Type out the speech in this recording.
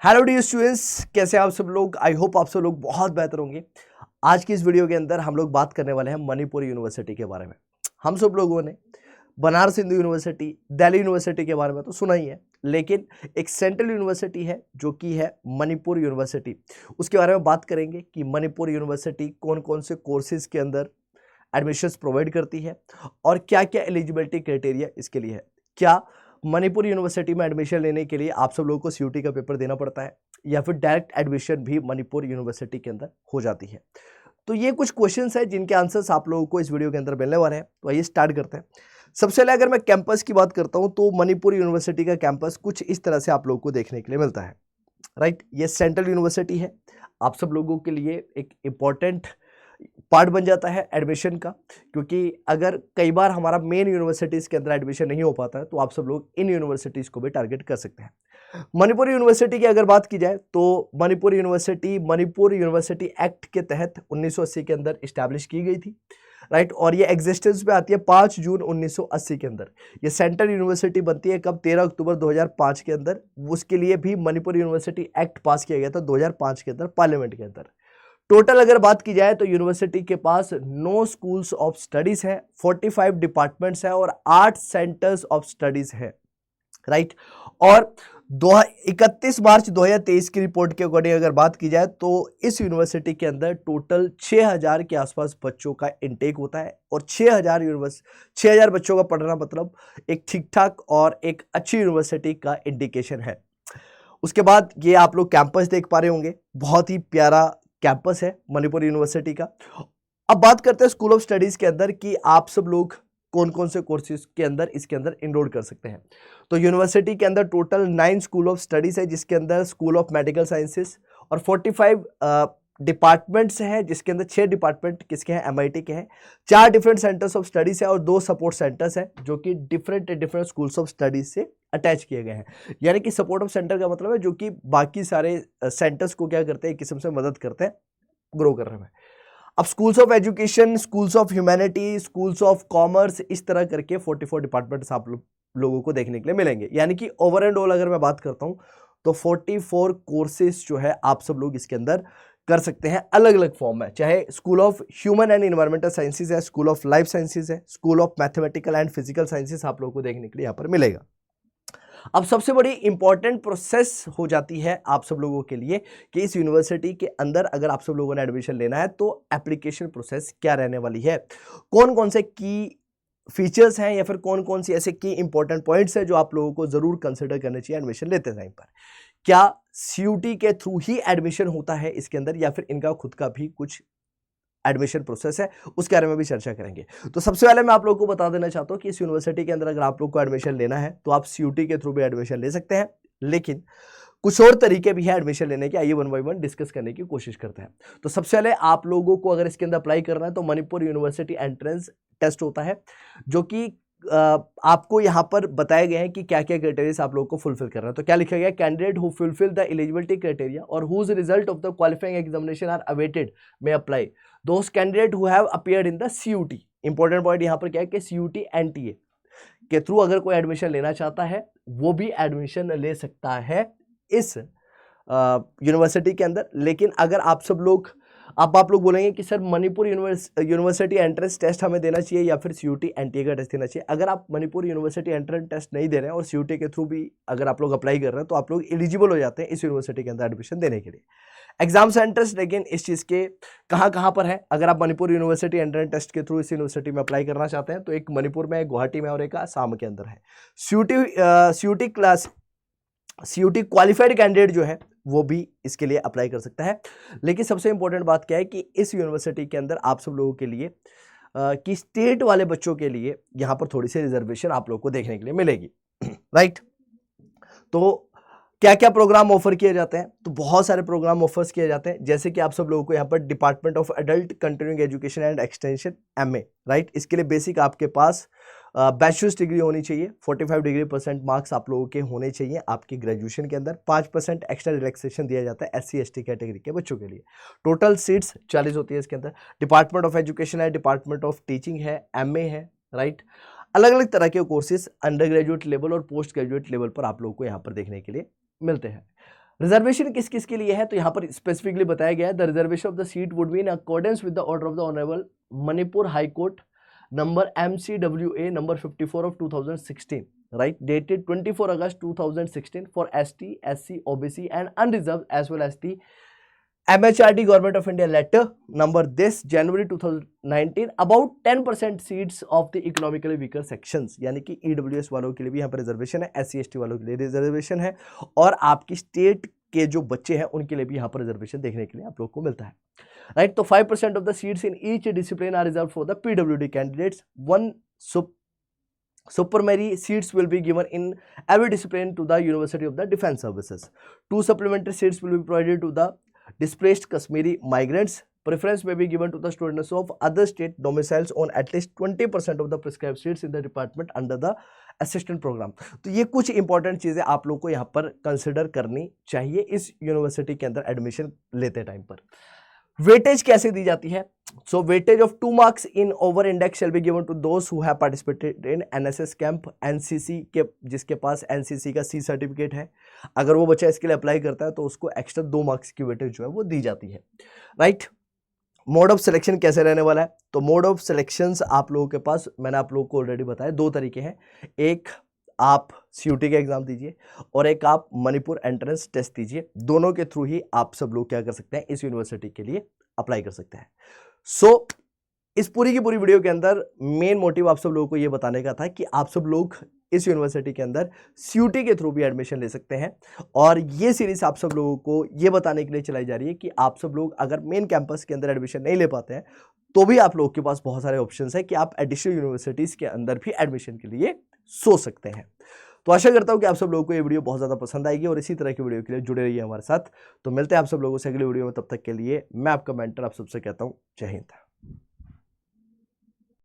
Hello dear students, कैसे हैं आप सब लोग। आई होप आप सब लोग बहुत बेहतर होंगे। आज की इस वीडियो के अंदर हम लोग बात करने वाले हैं मणिपुर यूनिवर्सिटी के बारे में। हम सब लोगों ने बनारस हिंदू यूनिवर्सिटी, दिल्ली यूनिवर्सिटी के बारे में तो सुना ही है, लेकिन एक सेंट्रल यूनिवर्सिटी है जो कि है मणिपुर यूनिवर्सिटी। उसके बारे में बात करेंगे कि मणिपुर यूनिवर्सिटी कौन कौन से कोर्सेज के अंदर एडमिशन्स प्रोवाइड करती है और क्या क्या एलिजिबिलिटी क्राइटेरिया इसके लिए है। क्या मणिपुर यूनिवर्सिटी में एडमिशन लेने के लिए आप सब लोगों को सीयूटी का पेपर देना पड़ता है या फिर डायरेक्ट एडमिशन भी मणिपुर यूनिवर्सिटी के अंदर हो जाती है। तो ये कुछ क्वेश्चंस हैं जिनके आंसर्स आप लोगों को इस वीडियो के अंदर मिलने वाले हैं। तो आइए स्टार्ट करते हैं। सबसे पहले अगर मैं कैंपस की बात करता हूं तो मणिपुर यूनिवर्सिटी का कैंपस कुछ इस तरह से आप लोगों को देखने के लिए मिलता है। राइट, ये सेंट्रल यूनिवर्सिटी है। आप सब लोगों के लिए एक इम्पॉर्टेंट पार्ट बन जाता है एडमिशन का, क्योंकि अगर कई बार हमारा मेन यूनिवर्सिटीज़ के अंदर एडमिशन नहीं हो पाता है तो आप सब लोग इन यूनिवर्सिटीज़ को भी टारगेट कर सकते हैं। मणिपुर यूनिवर्सिटी की अगर बात की जाए तो मणिपुर यूनिवर्सिटी एक्ट के तहत 1980 के अंदर इस्टेब्लिश की गई थी। राइट, और ये एग्जिस्टेंस में आती है 5 जून 1980 के अंदर। ये सेंट्रल यूनिवर्सिटी बनती है कब? 13 अक्टूबर 2005 के अंदर। उसके लिए भी मणिपुर यूनिवर्सिटी एक्ट पास किया गया था 2005 के अंदर पार्लियामेंट के अंदर। टोटल अगर बात की जाए तो यूनिवर्सिटी के पास 9 स्कूल्स ऑफ स्टडीज है, 45 डिपार्टमेंट्स है और 8 सेंटर्स ऑफ स्टडीज है। राइट, और 31 मार्च 2023 की रिपोर्ट के अकॉर्डिंग अगर बात की जाए तो इस यूनिवर्सिटी के अंदर टोटल 6000 के आसपास बच्चों का इनटेक होता है और 6000 बच्चों का पढ़ना मतलब एक ठीक ठाक और एक अच्छी यूनिवर्सिटी का इंडिकेशन है। उसके बाद ये आप लोग कैंपस देख पा रहे होंगे, बहुत ही प्यारा कैंपस है मणिपुर यूनिवर्सिटी का। अब बात करते हैं स्कूल ऑफ स्टडीज के अंदर कि आप सब लोग कौन कौन से कोर्सेज के अंदर इसके अंदर इनरोल कर सकते हैं। तो यूनिवर्सिटी के अंदर टोटल 9 स्कूल ऑफ स्टडीज है, जिसके अंदर स्कूल ऑफ मेडिकल साइंसेस और 45 डिपार्टमेंट्स हैं, जिसके अंदर 6 डिपार्टमेंट किसके हैं? एमआईटी के हैं। 4 डिफरेंट सेंटर्स ऑफ स्टडीज है और 2 सपोर्ट सेंटर्स हैं जो कि डिफरेंट स्कूल्स ऑफ स्टडीज से अटैच किए गए हैं। यानी कि सपोर्ट ऑफ सेंटर का मतलब है जो कि बाकी सारे सेंटर्स को क्या करते हैं, एक किस्म से मदद करते हैं ग्रो करने में। अब schools of education, schools of humanity, schools of commerce, इस तरह करके 44 डिपार्टमेंट्स आप लोगों को देखने के लिए मिलेंगे। यानी कि ओवर एंड ऑल अगर मैं बात करता हूं तो 44 कोर्सेज जो है आप सब लोग इसके अंदर कर सकते हैं अलग अलग फॉर्म में। चाहे school of human and environmental sciences है, स्कूल ऑफ लाइफ साइंसेज है, school of mathematical and physical sciences आप लोगों को देखने के लिए यहाँ पर मिलेगा। अब सबसे बड़ी इंपॉर्टेंट प्रोसेस हो जाती है आप सब लोगों के लिए कि इस यूनिवर्सिटी के अंदर अगर आप सब लोगों ने एडमिशन लेना है तो एप्लीकेशन प्रोसेस क्या रहने वाली है, कौन कौन से की फीचर्स हैं या फिर कौन कौन सी ऐसे की इंपॉर्टेंट पॉइंट्स हैं जो आप लोगों को जरूर कंसिडर करने चाहिए एडमिशन लेते टाइम पर। क्या सीयूटी के थ्रू ही एडमिशन होता है इसके अंदर या फिर इनका खुद का भी कुछ एडमिशन प्रोसेस है, उसके बारे में भी चर्चा करेंगे। तो सबसे पहले मैं आप लोगों को बता देना चाहता हूं कि इस यूनिवर्सिटी के अंदर अगर आप लोग को एडमिशन लेना है तो आप सीयूटी के थ्रू भी एडमिशन ले सकते हैं, लेकिन कुछ और तरीके भी है एडमिशन लेने के। आइए 1 बाय 1 डिस्कस करने की कोशिश करते हैं। तो सबसे पहले आप लोगों को अगर इसके अंदर अप्लाई करना है तो मणिपुर यूनिवर्सिटी एंट्रेंस टेस्ट होता है, जो कि आपको यहाँ पर बताए गए हैं कि क्या क्या क्राइटेरिया आप लोगों को फुलफिल करना है। तो क्या लिखा गया? Candidate who fulfil the eligibility criteria और whose result of the qualifying examination are awaited may apply those candidate who have appeared in the CUET. Important point यहाँ पर क्या है कि सीयूटी एनटीए के थ्रू अगर कोई एडमिशन लेना चाहता है वो भी एडमिशन ले सकता है इस यूनिवर्सिटी के अंदर। लेकिन अगर आप सब लोग आप लोग बोलेंगे कि sir Manipur university entrance test हमें देना चाहिए या फिर सीयूटी एनटीए का टेस्ट देना चाहिए। अगर आप मणिपुर यूनिवर्सिटी एंट्रेंस टेस्ट नहीं दे रहे हैं और सीयूटी के थ्रू भी अगर आप लोग अप्लाई कर रहे हैं तो आप लोग एलिजिबल हो जाते हैं इस यूनिवर्सिटी के अंदर एडमिशन देने के लिए। एग्जाम सेंटर्स लेकिन इस चीज़ के कहाँ पर है? अगर आप मणिपुर यूनिवर्सिटी एंट्रेंस टेस्ट के थ्रू इस यूनिवर्सिटी में अप्लाई करना चाहते हैं तो एक मणिपुर में, एक गुवाहाटी में और एक आसाम के अंदर है। सीयूटी क्वालिफाइड कैंडिडेट जो है वो भी इसके लिए अप्लाई कर सकता है। लेकिन सबसे इंपॉर्टेंट बात क्या है कि इस यूनिवर्सिटी के अंदर आप सब लोगों के लिए कि स्टेट वाले बच्चों के लिए यहाँ पर थोड़ी सी रिजर्वेशन आप लोगों को देखने के लिए मिलेगी। राइट, तो क्या क्या प्रोग्राम ऑफर किए जाते हैं? तो बहुत सारे प्रोग्राम ऑफर्स किए जाते हैं, जैसे कि आप सब लोगों को यहाँ पर department of adult continuing education and extension MA. Right, इसके लिए बेसिक आपके पास बैचलर्स डिग्री होनी चाहिए, 45 डिग्री % मार्क्स आप लोगों के होने चाहिए आपकी ग्रेजुएशन के अंदर। 5% एक्स्ट्रा रिलैक्सेशन दिया जाता है SC ST कैटेगरी के बच्चों के लिए। टोटल सीट्स 40 होती है इसके अंदर। डिपार्टमेंट ऑफ एजुकेशन है, डिपार्टमेंट ऑफ टीचिंग है, MA है। राइट, अलग अलग तरह के कोर्सेज अंडर ग्रेजुएट लेवल और पोस्ट ग्रेजुएट लेवल पर आप लोगों को यहाँ पर देखने के लिए मिलते हैं। रिजर्वेशन किस किस के लिए है, तो यहाँ पर स्पेसिफिकली बताया गया है, the reservation of the seat would be in accordance with the order of the honourable Manipur high court number MCWA number 54 of 2016, right, dated 24 August 2016 for ST, SC, OBC and unreserved as well as the MHRD Government of India letter number this January 2019 about 10% seats of the economically weaker sections, यानी कि EWS वालों के लिए भी यहाँ पर reservation है, SC ST वालों के लिए रिजर्वेशन है, और आपकी स्टेट के जो बच्चे हैं उनके लिए भी यहाँ पर रिजर्वेशन देखने के लिए आप लोग को मिलता है, राइट। तो 5% of the seats in each discipline are reserve for the PWD candidates, 1 supernumerary seats will be given in every discipline to the University of the Defence Services. 2 supplementary seats will be provided to the displaced Kashmiri migrants. Preference may be given to the students of other state domiciles on at least 20% of the prescribed seats in the department under the assistant program. तो ये कुछ important चीज़ें आप लोग को यहाँ पर consider करनी चाहिए इस यूनिवर्सिटी के अंदर एडमिशन लेते टाइम पर। वेटेज कैसे दी जाती है, so weightage of 2 marks in over index shall be given to those who have participated in NSS camp, NCC के जिसके पास NCC का C सर्टिफिकेट है, अगर वो बच्चा इसके लिए अप्लाई करता है तो उसको एक्स्ट्रा 2 marks की वेटेज जो है वो दी जाती है, राइट। मोड ऑफ सिलेक्शन कैसे रहने वाला है, तो मोड ऑफ सिलेक्शंस आप लोगों के पास मैंने आप लोगों को ऑलरेडी बताया 2 तरीके हैं, एक आप CUT का एग्जाम दीजिए और एक आप मणिपुर एंट्रेंस टेस्ट दीजिए, दोनों के थ्रू ही आप सब लोग क्या कर सकते हैं, इस यूनिवर्सिटी के लिए अप्लाई कर सकते हैं। सो इस पूरी की पूरी वीडियो के अंदर मेन मोटिव आप सब लोगों को ये बताने का था कि आप सब लोग इस यूनिवर्सिटी के अंदर CUT के थ्रू भी एडमिशन ले सकते हैं, और ये सीरीज आप सब लोगों को ये बताने के लिए चलाई जा रही है कि आप सब लोग अगर मेन कैंपस के अंदर एडमिशन नहीं ले पाते हैं तो भी आप लोगों के पास बहुत सारे ऑप्शंस है कि आप एडिशनल यूनिवर्सिटीज़ के अंदर भी एडमिशन के लिए सोच सकते हैं। तो आशा करता हूं कि आप सब लोगों को ये वीडियो बहुत ज़्यादा पसंद आएगी और इसी तरह की वीडियो के लिए जुड़े रहिए हमारे साथ। तो मिलते हैं आप सब लोगों से अगली वीडियो में, तब तक के लिए मैं आपका मेंटर आप सबसे कहता हूं जय हिंद।